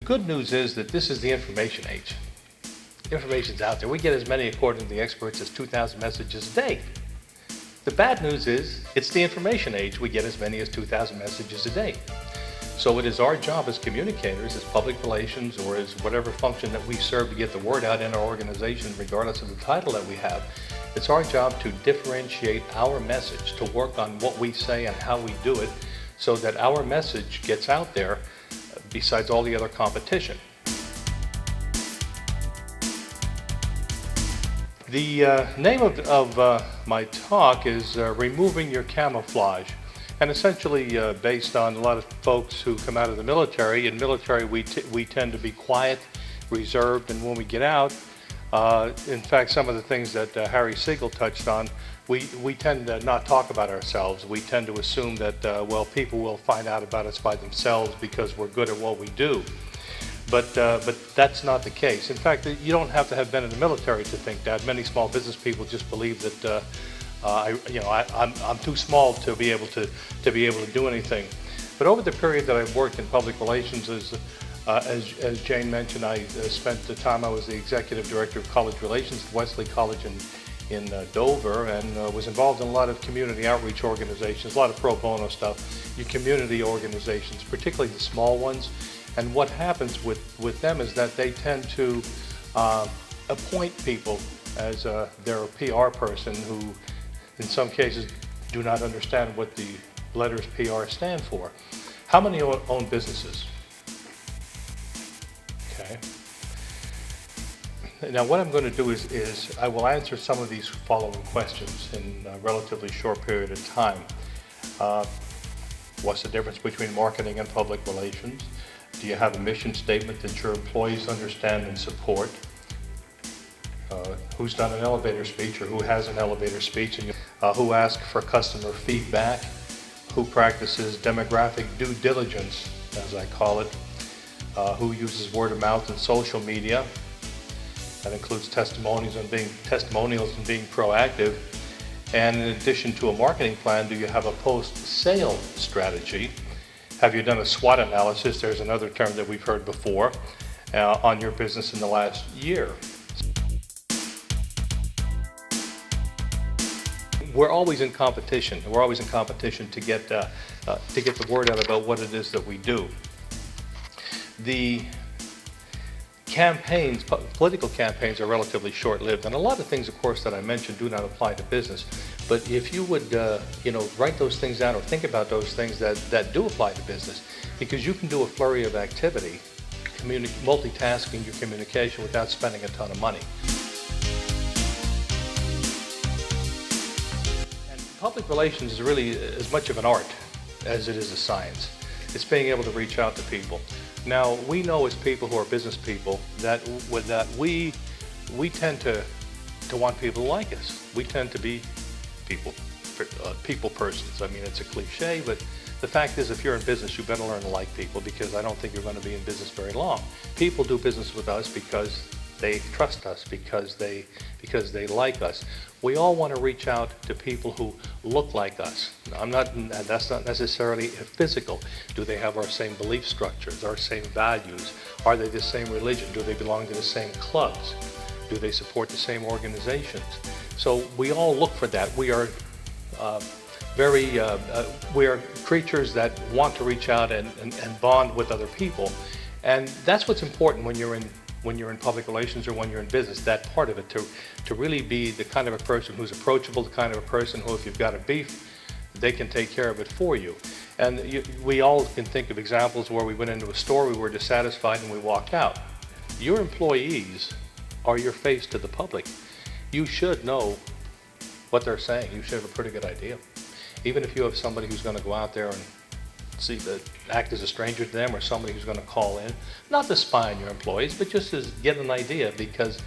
Good news is that this is the information age. Information's out there. We get as many, according to the experts, as 2,000 messages a day. The bad news is it's the information age. We get as many as 2,000 messages a day. So it is our job as communicators, as public relations, or as whatever function that we serve to get the word out in our organization, regardless of the title that we have. It's our job to differentiate our message, to work on what we say and how we do it, so that our message gets out there besides all the other competition. The name of my talk is Removing Your Camouflage, and essentially based on a lot of folks who come out of the military. In military we tend to be quiet, reserved, and when we get out, in fact some of the things that Harry Siegel touched on, we tend to not talk about ourselves. We tend to assume that, well, people will find out about us by themselves because we're good at what we do. But that's not the case. In fact, you don't have to have been in the military to think that. Many small business people just believe that I'm too small to be able to do anything. But over the period that I've worked in public relations, as Jane mentioned, I spent the time I was the executive director of college relations at Wesley College in Dover, and was involved in a lot of community outreach organizations, a lot of pro bono stuff, your community organizations, particularly the small ones. And what happens with them is that they tend to appoint people as their PR person who, in some cases, do not understand what the letters PR stand for. How many own businesses? Okay. Now what I'm going to do is I will answer some of these following questions in a relatively short period of time. What's the difference between marketing and public relations? Do you have a mission statement that your employees understand and support? Who's done an elevator speech, or who has an elevator speech? And who asks for customer feedback? Who practices demographic due diligence, as I call it? Who uses word of mouth and social media? That includes testimonials and being proactive. And in addition to a marketing plan, do you have a post-sale strategy? Have you done a SWOT analysis? There's another term that we've heard before on your business in the last year. We're always in competition. We're always in competition to get the word out about what it is that we do. The campaigns, political campaigns, are relatively short-lived, and a lot of things, of course, that I mentioned do not apply to business. But if you would, write those things down or think about those things that do apply to business, because you can do a flurry of activity, multitasking your communication without spending a ton of money. And public relations is really as much of an art as it is a science. It's being able to reach out to people. Now, we know as people who are business people that we tend to want people to like us. We tend to be people persons. I mean, it's a cliche, but the fact is, if you're in business, you better learn to like people, because I don't think you're going to be in business very long. People do business with us because they trust us, because they like us. We all want to reach out to people who look like us. That's not necessarily physical. Do they have our same belief structures, our same values? Are they the same religion? Do they belong to the same clubs? Do they support the same organizations? So we all look for that. We are we are creatures that want to reach out and bond with other people, and that's what's important when you're in public relations or when you're in business. That part of it, to really be the kind of a person who's approachable, the kind of a person who, if you've got a beef, they can take care of it for you. And we all can think of examples where we went into a store, we were dissatisfied, and we walked out. Your employees are your face to the public. You should know what they're saying. You should have a pretty good idea. Even if you have somebody who's going to go out there and act as a stranger to them, or somebody who's going to call in, not to spy on your employees, but just to get an idea, because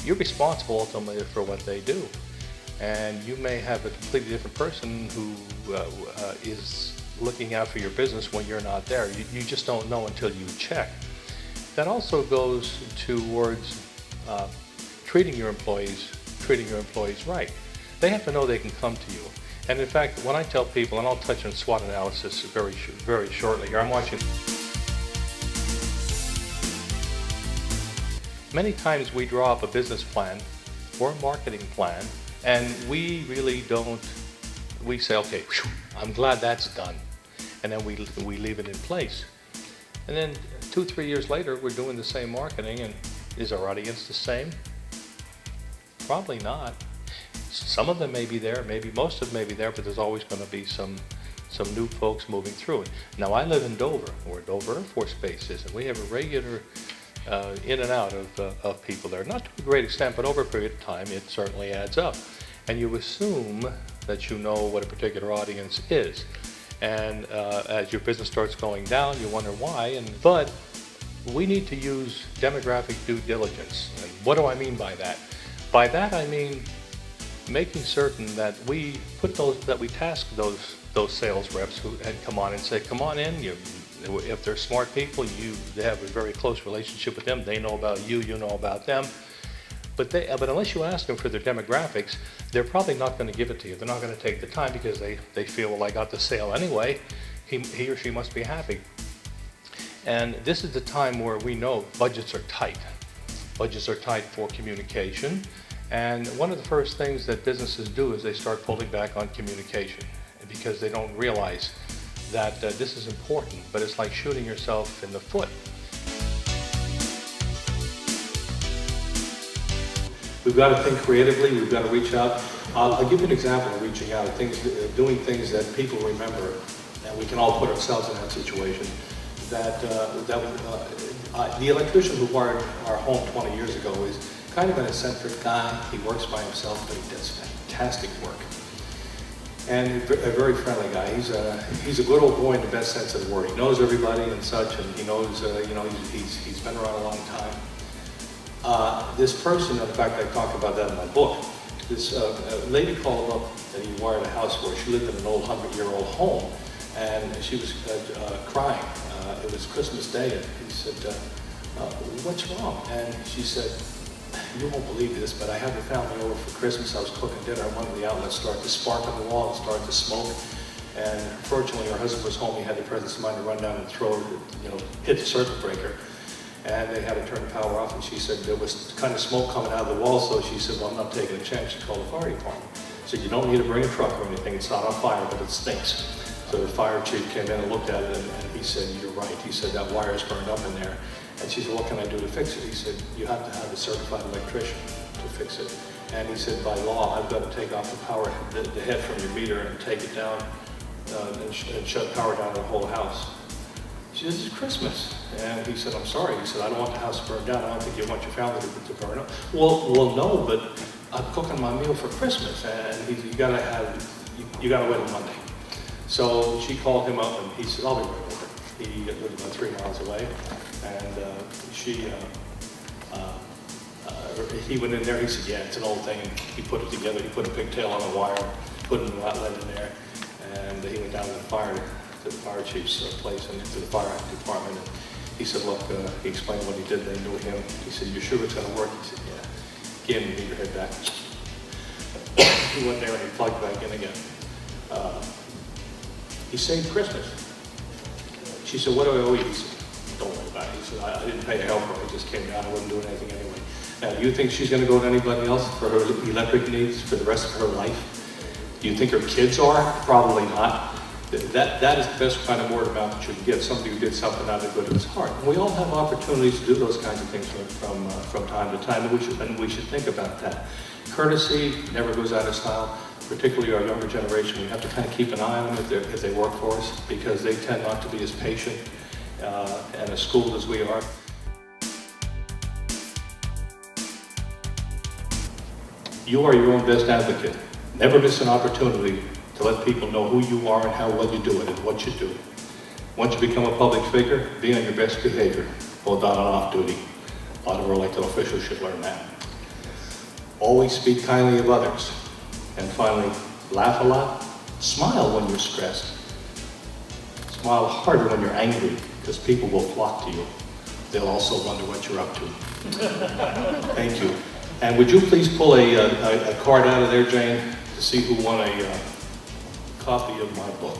you're responsible ultimately for what they do. And you may have a completely different person who is looking out for your business when you're not there. You just don't know until you check. That also goes towards treating your employees right. They have to know they can come to you. And in fact, when I tell people, and I'll touch on SWOT analysis very shortly here, I'm watching. Many times we draw up a business plan or a marketing plan, and we really don't, we say, okay, whew, I'm glad that's done. And then we leave it in place. And then 2-3 years later, we're doing the same marketing, and is our audience the same? Probably not. Some of them may be there, maybe most of them may be there, but there's always going to be some new folks moving through it. Now, I live in Dover, where Dover Air Force Base is, and we have a regular in and out of people there. Not to a great extent, but over a period of time, it certainly adds up. And you assume that you know what a particular audience is. And as your business starts going down, you wonder why. But we need to use demographic due diligence. And what do I mean by that? By that I mean making certain that we task those sales reps who come on and say, come on in. If they're smart people, they have a very close relationship with them. They know about you, you know about them. But unless you ask them for their demographics, they're probably not going to give it to you. They're not going to take the time because they feel, well, I got the sale anyway. He or she must be happy. And this is the time where we know budgets are tight. Budgets are tight for communication. And one of the first things that businesses do is they start pulling back on communication because they don't realize that this is important, but it's like shooting yourself in the foot. We've got to think creatively, we've got to reach out. I'll give you an example of reaching out, doing things that people remember, and we can all put ourselves in that situation. The electrician who wired our home 20 years ago is kind of an eccentric guy. He works by himself, but he does fantastic work. And a very friendly guy. He's a good old boy in the best sense of the word. He knows everybody and such, and he knows, he's been around a long time. This person, in fact, I talk about that in my book. This lady called up that he wired a house for. She lived in an old 100-year-old home, and she was crying. It was Christmas Day, and he said, what's wrong? And she said, you won't believe this, but I had the family over for Christmas. I was cooking dinner, and one of the outlets started to spark on the wall and started to smoke. And fortunately, her husband was home. He had the presence of mind to run down and hit the circuit breaker. And they had to turn the power off, and she said there was kind of smoke coming out of the wall, so she said, well, I'm not taking a chance. She called the fire department. She said, you don't need to bring a truck or anything. It's not on fire, but it stinks. So the fire chief came in and looked at it, and he said, you're right. He said, that wire's burned up in there. And she said, what can I do to fix it? He said, you have to have a certified electrician to fix it. And he said, by law, I've got to take off the head from your meter and take it down and shut power down to the whole house. She said, it's Christmas. And he said, I'm sorry. He said, I don't want the house to burn down. I don't think you want your family to burn up. Well, no, but I'm cooking my meal for Christmas, and you gotta wait till Monday. So she called him up, and he said, I'll be right over. He lived about 3 miles away, and he went in there. He said, yeah, it's an old thing. He put it together. He put a pigtail on a wire, put an outlet in there, and he went down to the fire chief's place and into the fire department. And he said, look, he explained what he did. They knew him. He said, you sure it's going to work? He said, yeah. Gave him the meter head back. He went there and he plugged back in again. He saved Christmas. She said, what do I owe you? He said, don't worry about it. He said, I didn't pay a helper. I just came down. I wasn't doing anything anyway. Now, do you think she's going to go to anybody else for her electric needs for the rest of her life? Do you think her kids are? Probably not. That is the best kind of word of mouth that you can get, somebody who did something out of the good of his heart. And we all have opportunities to do those kinds of things from time to time, and we should think about that. Courtesy never goes out of style, particularly our younger generation. We have to kind of keep an eye on them if they work for us, because they tend not to be as patient and as schooled as we are. You are your own best advocate. Never miss an opportunity to let people know who you are and how well you do it and what you do. Once you become a public figure, be on your best behavior, both on and off duty. A lot of our elected officials should learn that. Always speak kindly of others. And finally, laugh a lot. Smile when you're stressed. Smile harder when you're angry, because people will flock to you. They'll also wonder what you're up to. Thank you. And would you please pull a card out of there, Jane, to see who won a copy of my book.